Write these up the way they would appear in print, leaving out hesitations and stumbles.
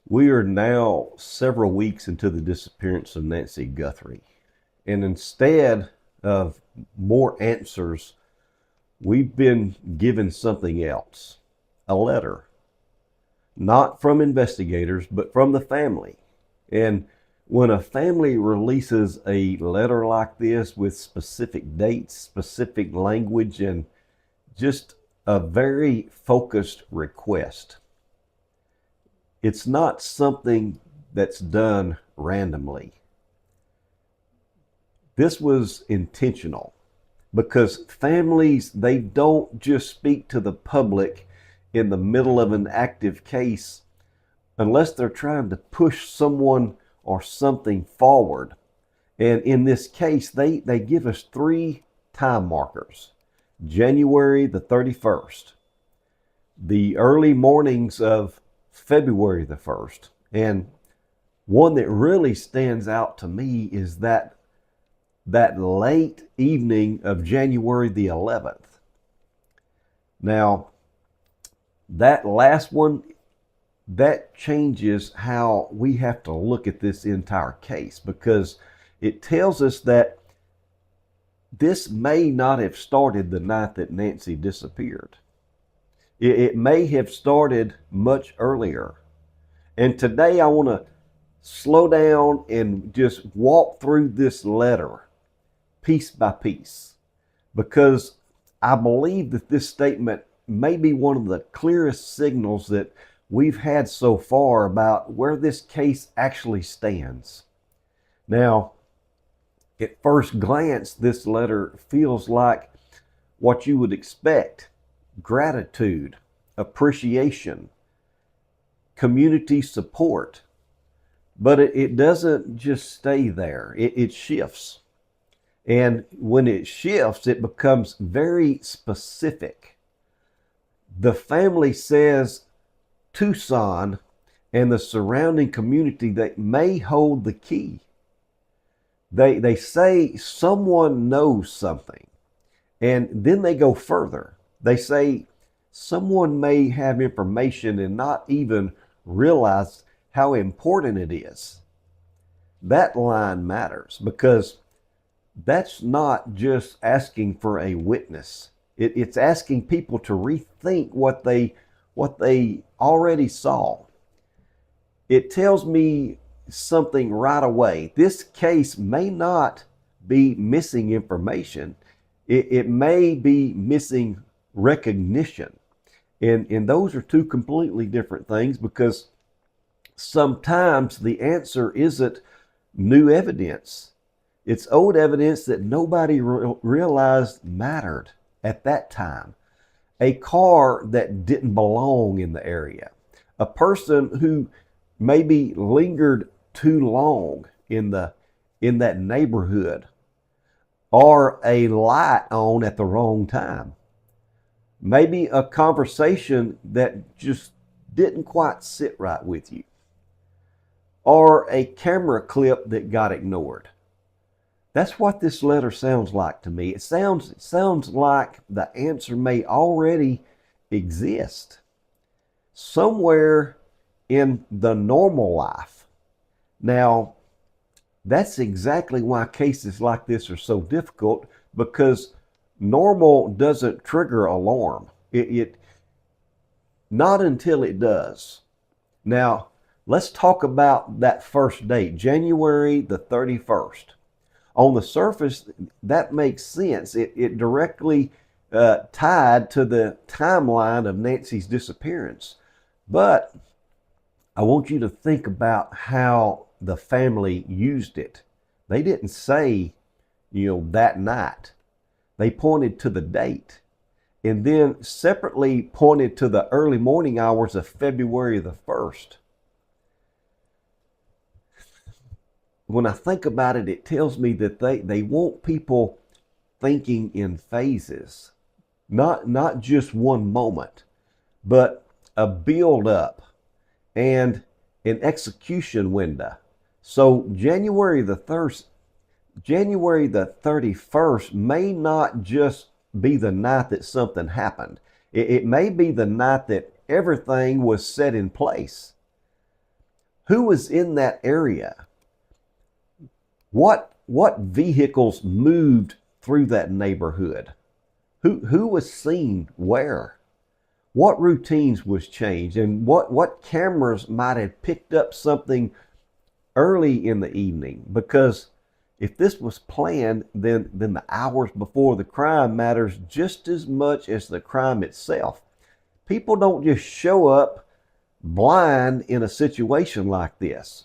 We are now several weeks into the disappearance of Nancy Guthrie. And instead of more answers, we've been given something else, a letter. Not from investigators, but from the family. And when a family releases a letter like this with specific dates, specific language, and just a very focused request, it's not something that's done randomly. This was intentional because families, they don't just speak to the public in the middle of an active case unless they're trying to push someone or something forward. And in this case, they give us 3 time markers. January the 31st, the early mornings of February the 1st, and one that really stands out to me is that late evening of January the 11th. Now, that last one, that changes how we have to look at this entire case, because it tells us that this may not have started the night that Nancy disappeared. It may have started much earlier. And today I want to slow down and just walk through this letter piece by piece, because I believe that this statement may be one of the clearest signals that we've had so far about where this case actually stands. Now, at first glance, this letter feels like what you would expect: gratitude, appreciation, community support. But it doesn't just stay there, it shifts. And when it shifts, it becomes very specific. The family says Tucson and the surrounding community that may hold the key. They say someone knows something. And then they go further. They say someone may have information and not even realize how important it is. That line matters, because that's not just asking for a witness. It's asking people to rethink what they already saw. It tells me something right away. This case may not be missing information. It may be missing recognition. And those are 2 completely different things, because sometimes the answer isn't new evidence. It's old evidence that nobody realized mattered at that time. A car that didn't belong in the area. A person who maybe lingered too long in that neighborhood. Or a light on at the wrong time. Maybe a conversation that just didn't quite sit right with you. Or a camera clip that got ignored. That's what this letter sounds like to me. It sounds like the answer may already exist somewhere in the normal life. Now, that's exactly why cases like this are so difficult, because normal doesn't trigger alarm. It not until it does. Now, let's talk about that first date, January the 31st. On the surface, that makes sense. It directly tied to the timeline of Nancy's disappearance. But I want you to think about how the family used it. They didn't say, that night. They pointed to the date, and then separately pointed to the early morning hours of February the 1st. When I think about it, it tells me that they want people thinking in phases, not just one moment, but a build up and an execution window. So January the 31st may not just be the night that something happened. It may be the night that everything was set in place. Who was in that area? What vehicles moved through that neighborhood? Who was seen where? What routines was changed? And what cameras might have picked up something early in the evening? Because if this was planned, then the hours before the crime matters just as much as the crime itself. People don't just show up blind in a situation like this.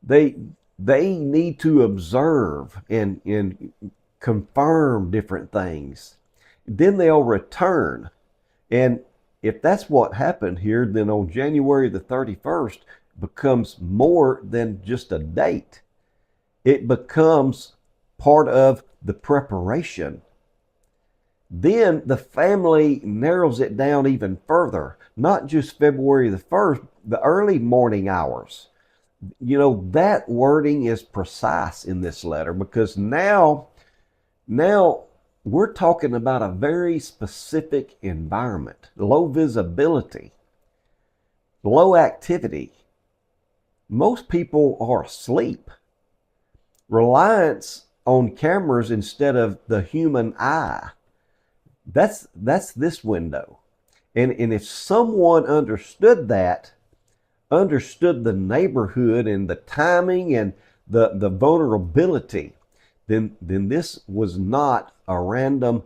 They need to observe and confirm different things. Then they'll return. And if that's what happened here, then on January the 31st becomes more than just a date. It becomes part of the preparation. Then the family narrows it down even further, not just February the 1st, the early morning hours. You know, that wording is precise in this letter, because now we're talking about a very specific environment, low visibility, low activity. Most people are asleep. Reliance on cameras instead of the human eye. That's this window. And if someone understood that, understood the neighborhood and the timing and the vulnerability, then this was not a random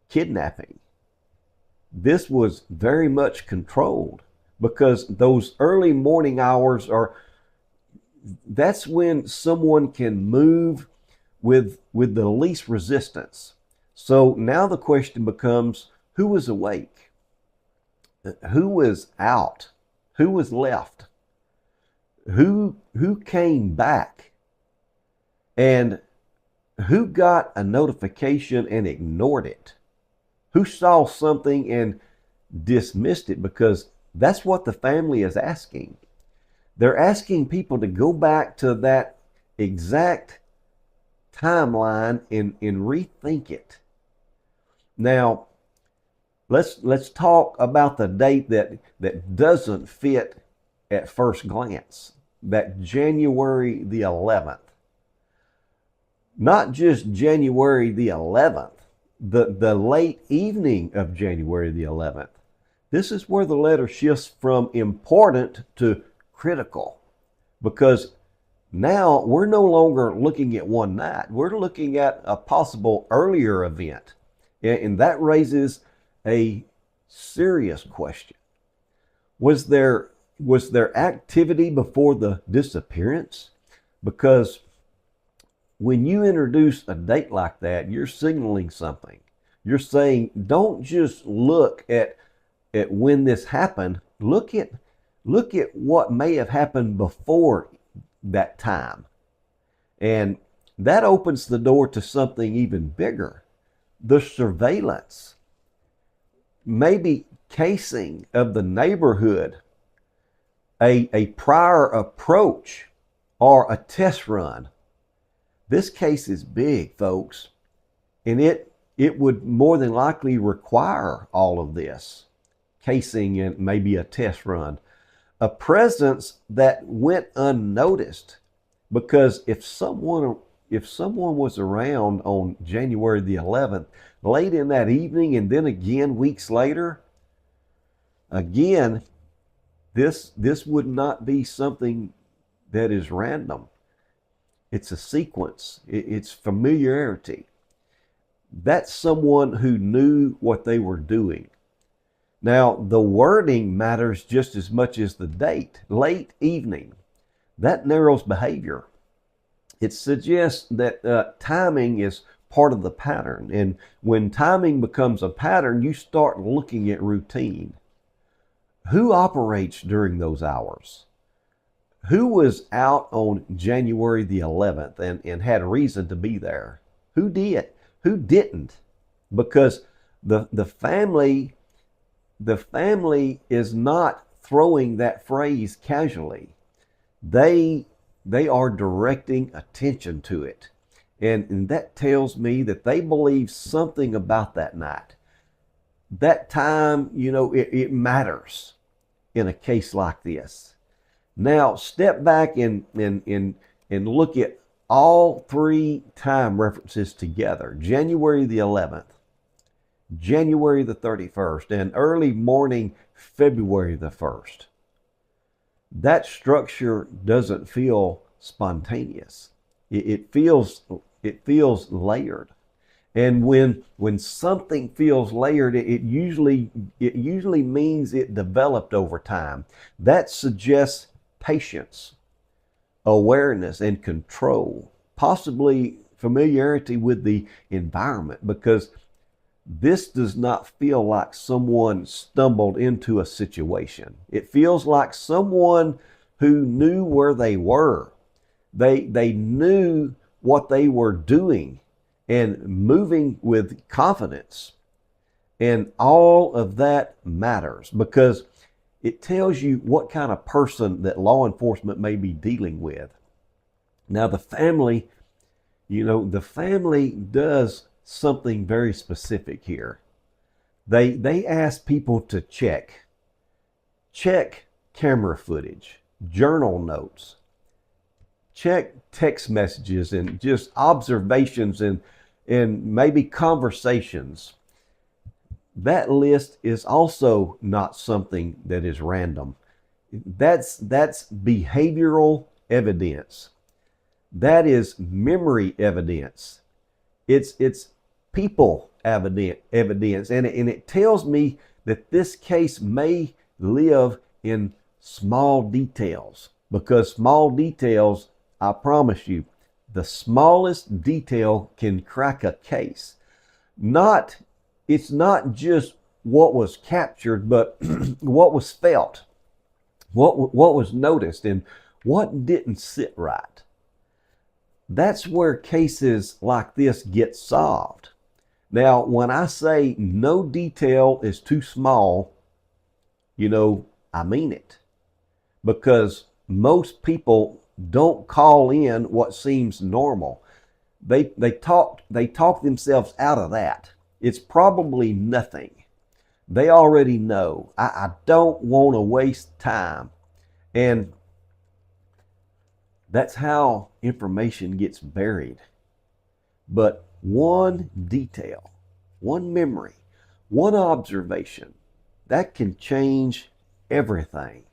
kidnapping. This was very much controlled, because those early morning hours that's when someone can move with the least resistance. So now the question becomes, who was awake? Who was out? Who was left? Who came back? And who got a notification and ignored it? Who saw something and dismissed it? Because that's what the family is asking. They're asking people to go back to that exact timeline and rethink it. Now, let's talk about the date that doesn't fit at first glance. That January the 11th. Not just January the 11th, the late evening of January the 11th. This is where the letter shifts from important to critical, because now we're no longer looking at one night. We're looking at a possible earlier event. And that raises a serious question. Was there activity before the disappearance? Because when you introduce a date like that, you're signaling something. You're saying, don't just look at when this happened. Look at what may have happened before that time. And that opens the door to something even bigger. The surveillance, maybe casing of the neighborhood, a prior approach, or a test run. This case is big, folks, and it would more than likely require all of this casing and maybe a test run. A presence that went unnoticed, because if someone was around on January the 11th, late in that evening, and then again weeks later, again, this would not be something that is random. It's a sequence. It's familiarity. That's someone who knew what they were doing. Now, the wording matters just as much as the date. Late evening. That narrows behavior. It suggests that timing is part of the pattern. And when timing becomes a pattern, you start looking at routine. Who operates during those hours? Who was out on January the 11th and had reason to be there? Who did? Who didn't? Because the family is not throwing that phrase casually. They are directing attention to it. And that tells me that they believe something about that night. That time, it matters. in a case like this. Now, step back and look at all three time references together. January the 11th, January the 31st, and early morning February the 1st. That structure doesn't feel spontaneous. It feels layered. And when something feels layered, it usually means it developed over time. That suggests patience, awareness, and control, possibly familiarity with the environment, because this does not feel like someone stumbled into a situation. It feels like someone who knew where they were. They knew what they were doing and moving with confidence. And all of that matters because it tells you what kind of person that law enforcement may be dealing with. Now, the family does something very specific here. They ask people to check camera footage, journal notes, check text messages, and just observations and maybe conversations. That list is also not something that is random. That's behavioral evidence. That is memory evidence. It's people evidence, and it tells me that this case may live in small details, because small details, I promise you, the smallest detail can crack a case. It's not just what was captured, but what was felt, what was noticed, and what didn't sit right. That's where cases like this get solved. Now, when I say no detail is too small, I mean it. Because most people don't call in what seems normal. They talk themselves out of that. It's probably nothing. They already know. I don't want to waste time. And that's how information gets buried. But one detail, one memory, one observation, that can change everything.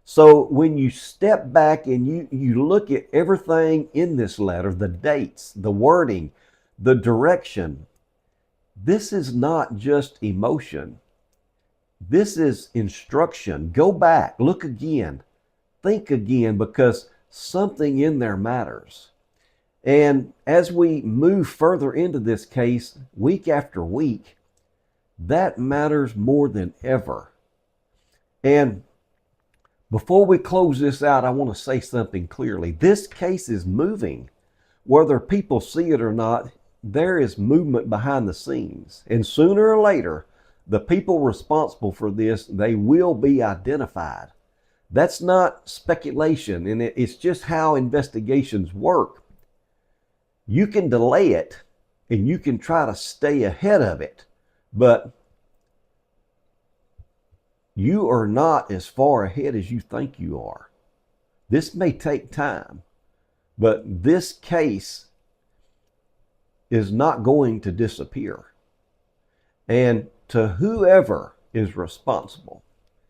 So when you step back and you look at everything in this letter, the dates, the wording, the direction, this is not just emotion. This is instruction. Go back, look again, think again, because something in there matters. And as we move further into this case, week after week, that matters more than ever. And before we close this out, I want to say something clearly. This case is moving. Whether people see it or not, there is movement behind the scenes. And sooner or later, the people responsible for this, they will be identified. That's not speculation, and it's just how investigations work. You can delay it, and you can try to stay ahead of it, but you are not as far ahead as you think you are. This may take time, but this case is not going to disappear. And to whoever is responsible,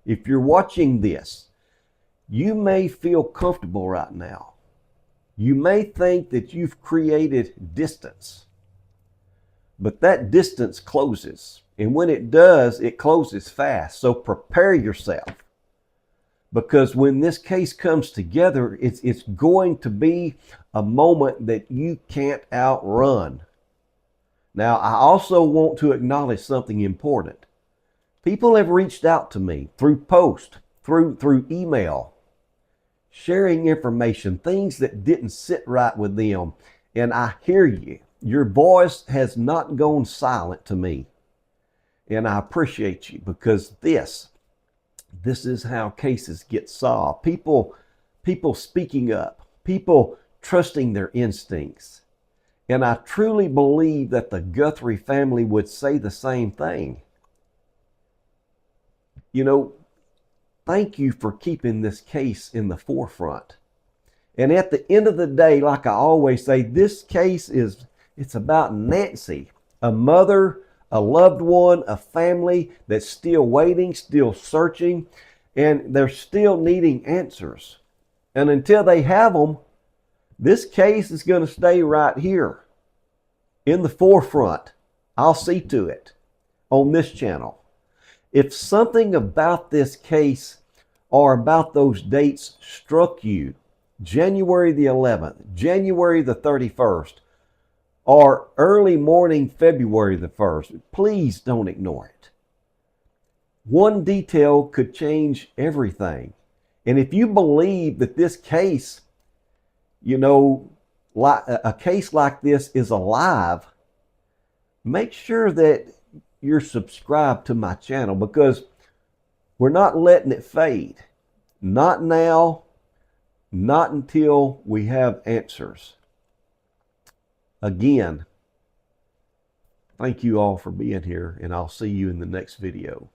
if you're watching this, you may feel comfortable right now. You may think that you've created distance, but that distance closes. And when it does, it closes fast. So prepare yourself, because when this case comes together, it's going to be a moment that you can't outrun. Now, I also want to acknowledge something important. People have reached out to me through post, through email, sharing information, things that didn't sit right with them. And I hear you. Your voice has not gone silent to me. And I appreciate you, because this is how cases get solved. People speaking up, people trusting their instincts. And I truly believe that the Guthrie family would say the same thing. thank you for keeping this case in the forefront. And at the end of the day, like I always say, this case it's about Nancy, a mother, a loved one, a family that's still waiting, still searching, and they're still needing answers. And until they have them, this case is going to stay right here in the forefront. I'll see to it on this channel. If something about this case or about those dates struck you, January the 11th, January the 31st, or early morning February the 1st, please don't ignore it. One detail could change everything. And if you believe that this case, a case like this is alive, make sure that you're subscribed to my channel, because we're not letting it fade. Not now, not until we have answers. Again, thank you all for being here, and I'll see you in the next video.